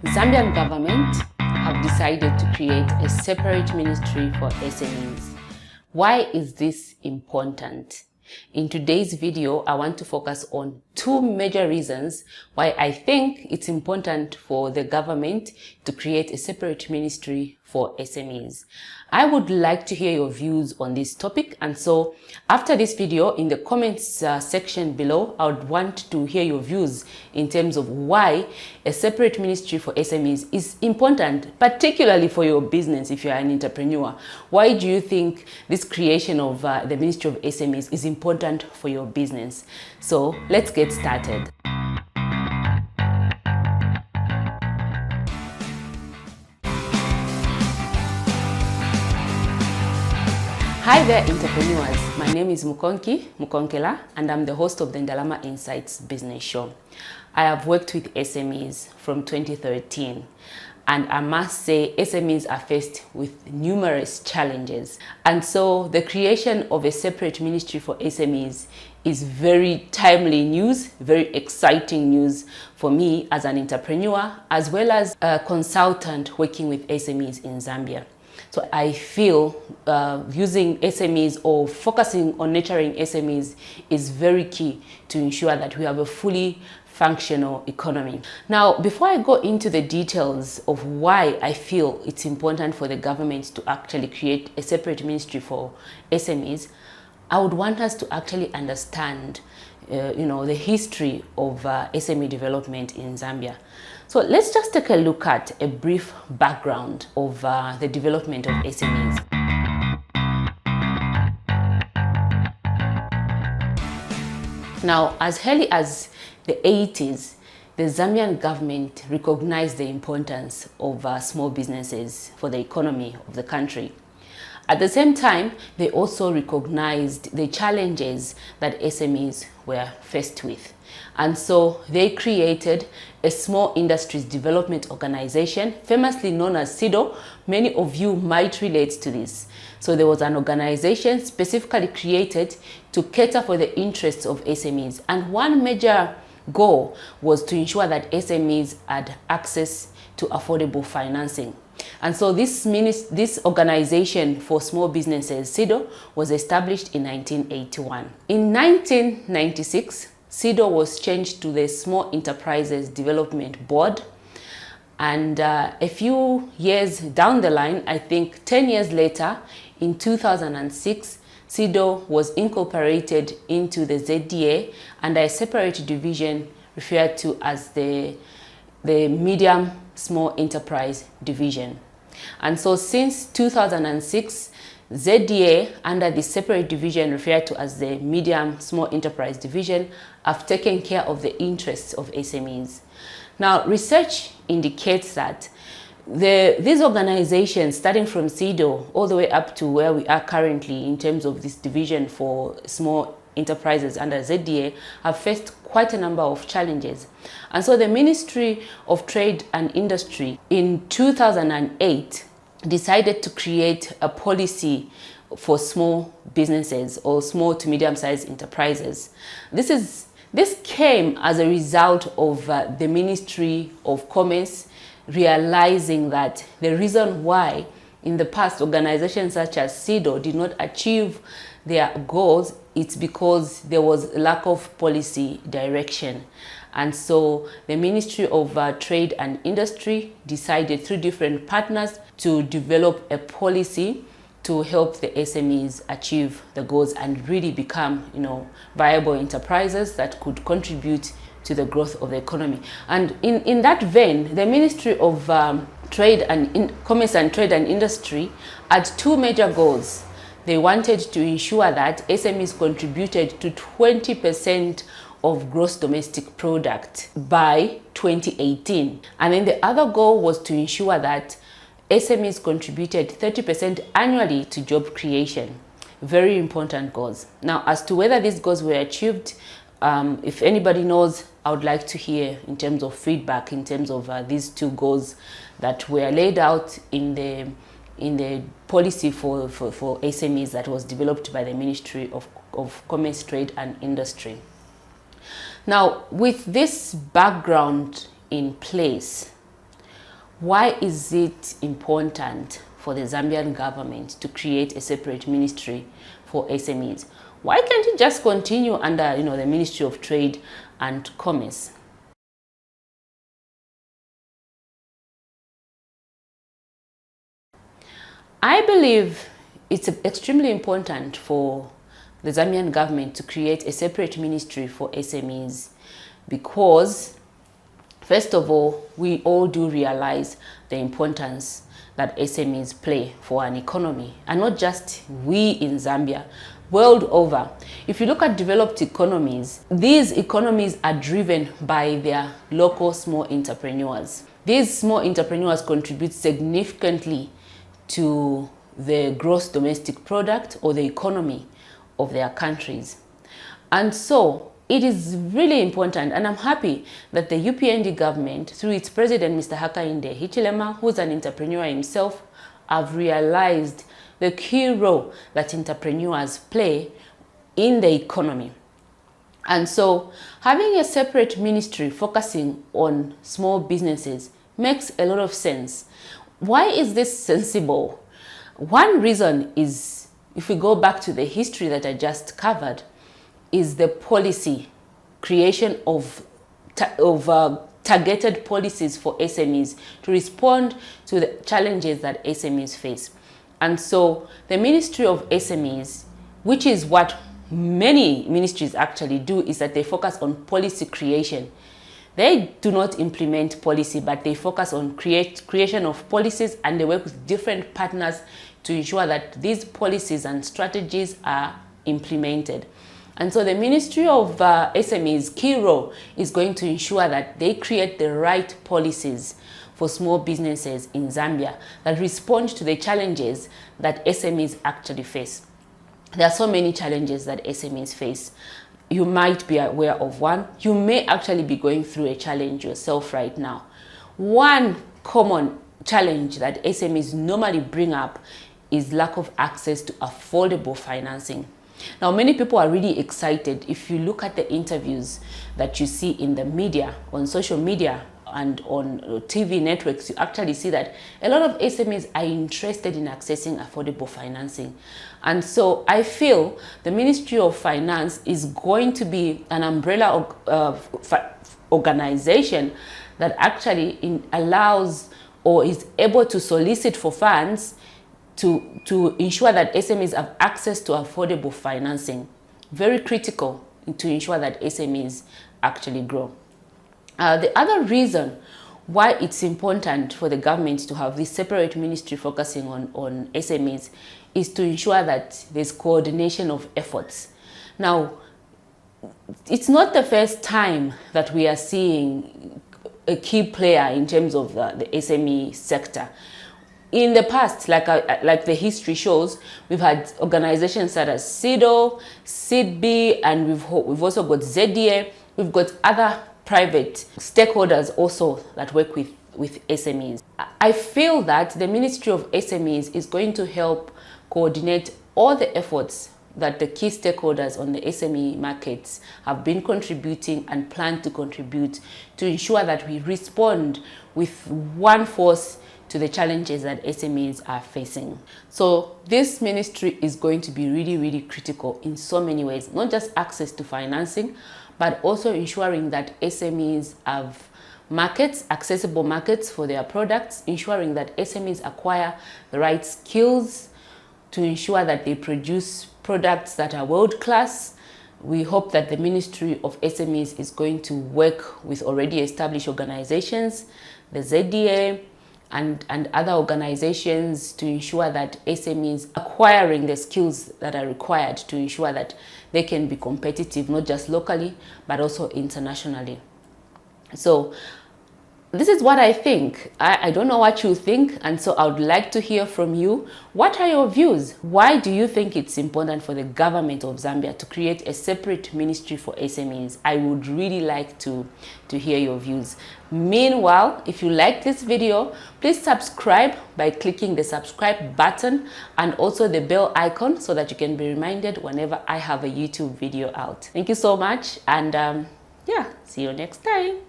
Zambian government have decided to create a separate ministry for SMEs. Why is this important? In today's video, I want to focus on two major reasons why I think it's important for the government to create a separate ministry for SMEs. I would like to hear your views on this topic, and so after this video, in the comments section below, I would want to hear your views in terms of why a separate ministry for SMEs is important, particularly for your business if you are an entrepreneur. Why do you think this creation of the Ministry of SMEs is important for your business? So let's get started. Hi there, entrepreneurs. My name is Mukonkela, and I'm the host of the Ndalama Insights Business Show. I have worked with SMEs from 2013, and I must say SMEs are faced with numerous challenges. And so the creation of a separate ministry for SMEs is very timely news, very exciting news for me as an entrepreneur, as well as a consultant working with SMEs in Zambia. So I feel using SMEs or focusing on nurturing SMEs is very key to ensure that we have a fully functional economy. Now, before I go into the details of why I feel it's important for the government to actually create a separate ministry for SMEs, I would want us to actually understand the history of SME development in Zambia. So let's just take a look at a brief background of the development of SMEs. Now, as early as the 80s, the Zambian government recognized the importance of small businesses for the economy of the country. At the same time, they also recognized the challenges that SMEs were faced with. And so they created a small industries development organization, famously known as SIDO. Many of you might relate to this. So there was an organization specifically created to cater for the interests of SMEs. And one major goal was to ensure that SMEs had access to affordable financing. And so this organization for small businesses, SIDO, was established in 1981. In 1996, SIDO was changed to the Small Enterprises Development Board. And a few years down the line, I think 10 years later, in 2006, SIDO was incorporated into the ZDA under a separate division referred to as the Medium Small Enterprise Division. And so since 2006, ZDA under the separate division referred to as the Medium Small Enterprise Division have taken care of the interests of SMEs. Now, research indicates that these organizations, starting from SIDO all the way up to where we are currently in terms of this division for small enterprises under ZDA, have faced quite a number of challenges. And so the Ministry of Trade and Industry in 2008 decided to create a policy for small businesses or small to medium-sized enterprises. This came as a result of the Ministry of Commerce realizing that the reason why in the past organizations such as SIDO did not achieve their goals, it's because there was lack of policy direction. And so the Ministry of Trade and Industry decided through different partners to develop a policy to help the SMEs achieve the goals and really become, viable enterprises that could contribute to the growth of the economy. And in that vein, the Ministry of Commerce and Trade and Industry had two major goals. They wanted to ensure that SMEs contributed to 20% of gross domestic product by 2018. And then the other goal was to ensure that SMEs contributed 30% annually to job creation. Very important goals. Now, as to whether these goals were achieved, if anybody knows, I would like to hear in terms of feedback, in terms of these two goals that were laid out in the policy for SMEs that was developed by the Ministry of Commerce, Trade and Industry. Now, with this background in place, Why is it important for the Zambian government to create a separate ministry for SMEs? Why can't it just continue under, the Ministry of Trade and Commerce? I believe it's extremely important for the Zambian government to create a separate ministry for SMEs because, first of all, we all do realize the importance that SMEs play for an economy, and not just we in Zambia, world over. If you look at developed economies, these economies are driven by their local small entrepreneurs. These small entrepreneurs contribute significantly to the gross domestic product or the economy of their countries. And so it is really important, and I'm happy that the UPND government, through its president, Mr. Hakainde Hichilema, who's an entrepreneur himself, have realized the key role that entrepreneurs play in the economy. And so having a separate ministry focusing on small businesses makes a lot of sense. Why is this sensible? One reason is, if we go back to the history that I just covered, is the policy creation of targeted policies for SMEs to respond to the challenges that SMEs face. And so the Ministry of SMEs, which is what many ministries actually do, is that they focus on policy creation. They do not implement policy, but they focus on creation of policies, and they work with different partners to ensure that these policies and strategies are implemented. And so the Ministry of SMEs' key role is going to ensure that they create the right policies for small businesses in Zambia that respond to the challenges that SMEs actually face. There are so many challenges that SMEs face. You might be aware of one. You may actually be going through a challenge yourself right now. One common challenge that SMEs normally bring up is lack of access to affordable financing. Now, many people are really excited. If you look at the interviews that you see in the media, on social media and on TV networks, you actually see that a lot of SMEs are interested in accessing affordable financing. And so I feel the Ministry of Finance is going to be an umbrella organization that actually allows or is able to solicit for funds to ensure that SMEs have access to affordable financing. Very critical to ensure that SMEs actually grow. The other reason why it's important for the government to have this separate ministry focusing on SMEs is to ensure that there's coordination of efforts. Now, it's not the first time that we are seeing a key player in terms of the SME sector. In the past, like the history shows, we've had organizations such as SIDO, SIDB, and we've also got ZDA. We've got other private stakeholders also that work with SMEs. I feel that the Ministry of SMEs is going to help coordinate all the efforts that the key stakeholders on the SME markets have been contributing and plan to contribute to ensure that we respond with one force to the challenges that SMEs are facing. So this ministry is going to be really, really critical in so many ways, not just access to financing, but also ensuring that SMEs have markets, accessible markets for their products, ensuring that SMEs acquire the right skills to ensure that they produce products that are world-class. We hope that the Ministry of SMEs is going to work with already established organizations, the ZDA, and other organizations to ensure that SMEs acquiring the skills that are required to ensure that they can be competitive, not just locally, but also internationally. So this is what I think. I don't know what you think, and so I would like to hear from you. What are your views? Why do you think it's important for the government of Zambia to create a separate ministry for SMEs? I would really like to hear your views. Meanwhile, if you like this video, please subscribe by clicking the subscribe button and also the bell icon so that you can be reminded whenever I have a YouTube video out. Thank you so much, and yeah, see you next time.